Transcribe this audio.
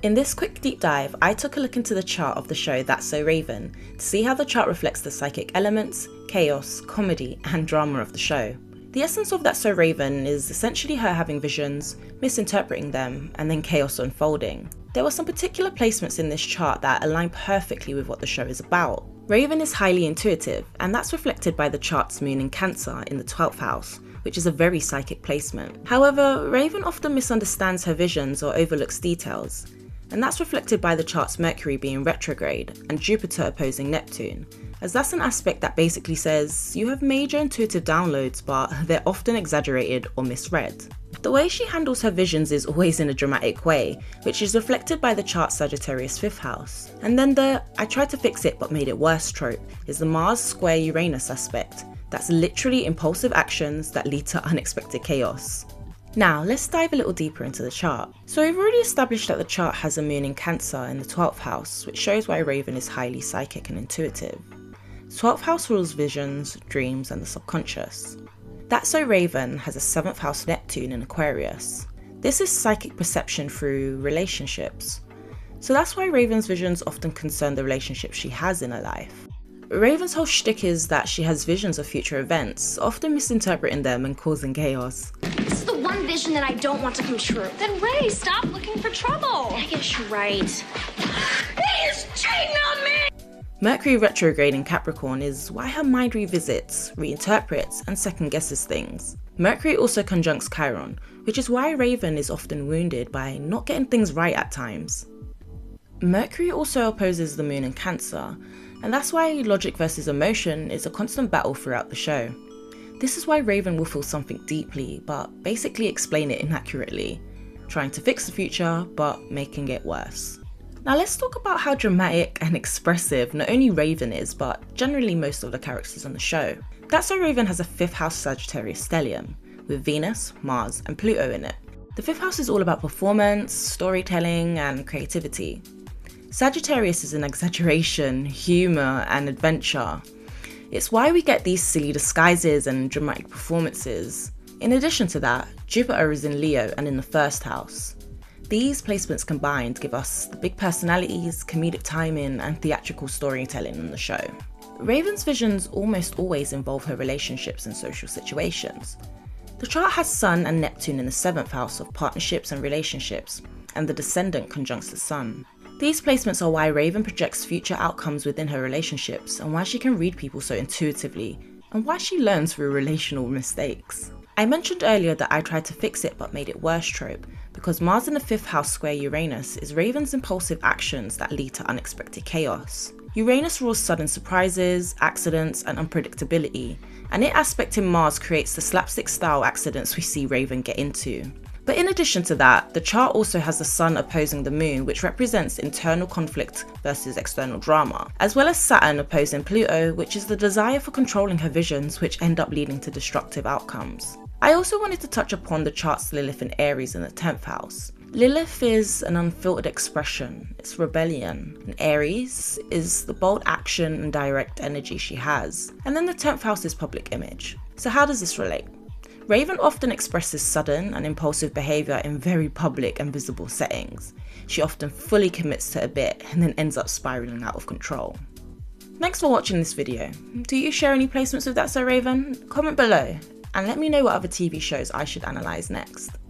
In this quick deep dive, I took a look into the chart of the show That's So Raven to see how the chart reflects the psychic elements, chaos, comedy, and drama of the show. The essence of That's So Raven is essentially her having visions, misinterpreting them, and then chaos unfolding. There were some particular placements in this chart that align perfectly with what the show is about. Raven is highly intuitive, and that's reflected by the chart's moon in Cancer in the 12th house, which is a very psychic placement. However, Raven often misunderstands her visions or overlooks details, and that's reflected by the chart's Mercury being retrograde and Jupiter opposing Neptune, as that's an aspect that basically says you have major intuitive downloads, but they're often exaggerated or misread. The way she handles her visions is always in a dramatic way, which is reflected by the chart's Sagittarius 5th house. And then the "I tried to fix it but made it worse" trope is the Mars square Uranus aspect. That's literally impulsive actions that lead to unexpected chaos. Now, let's dive a little deeper into the chart. So we've already established that the chart has a moon in Cancer in the 12th house, which shows why Raven is highly psychic and intuitive. The 12th house rules visions, dreams, and the subconscious. That's So Raven has a 7th house Neptune in Aquarius. This is psychic perception through relationships. So that's why Raven's visions often concern the relationships she has in her life. Raven's whole shtick is that she has visions of future events, often misinterpreting them and causing chaos. This is the one vision that I don't want to come true. Then Ray, stop looking for trouble. I guess you're right. He is cheating on me! Mercury retrograde in Capricorn is why her mind revisits, reinterprets, and second guesses things. Mercury also conjuncts Chiron, which is why Raven is often wounded by not getting things right at times. Mercury also opposes the moon in Cancer, and that's why logic versus emotion is a constant battle throughout the show. This is why Raven will feel something deeply, but basically explain it inaccurately, trying to fix the future, but making it worse. Now let's talk about how dramatic and expressive not only Raven is, but generally most of the characters on the show. That's So Raven has a 5th house Sagittarius stellium, with Venus, Mars, and Pluto in it. The 5th house is all about performance, storytelling, and creativity. Sagittarius is an exaggeration, humour, and adventure. It's why we get these silly disguises and dramatic performances. In addition to that, Jupiter is in Leo and in the 1st house. These placements combined give us the big personalities, comedic timing, and theatrical storytelling in the show. Raven's visions almost always involve her relationships and social situations. The chart has Sun and Neptune in the 7th house of partnerships and relationships, and the descendant conjuncts the Sun. These placements are why Raven projects future outcomes within her relationships, and why she can read people so intuitively, and why she learns through relational mistakes. I mentioned earlier that I tried to fix it but made it worse trope, because Mars in the 5th house square Uranus is Raven's impulsive actions that lead to unexpected chaos. Uranus rules sudden surprises, accidents, and unpredictability, and it aspecting Mars creates the slapstick style accidents we see Raven get into. But in addition to that, the chart also has the Sun opposing the Moon, which represents internal conflict versus external drama, as well as Saturn opposing Pluto, which is the desire for controlling her visions, which end up leading to destructive outcomes. I also wanted to touch upon the chart's Lilith in Aries in the 10th house. Lilith is an unfiltered expression, it's rebellion, and Aries is the bold action and direct energy she has. And then the 10th house is public image. So how does this relate? Raven often expresses sudden and impulsive behaviour in very public and visible settings. She often fully commits to a bit and then ends up spiralling out of control. Thanks for watching this video. Do you share any placements with That's So Raven? Comment below and let me know what other TV shows I should analyse next.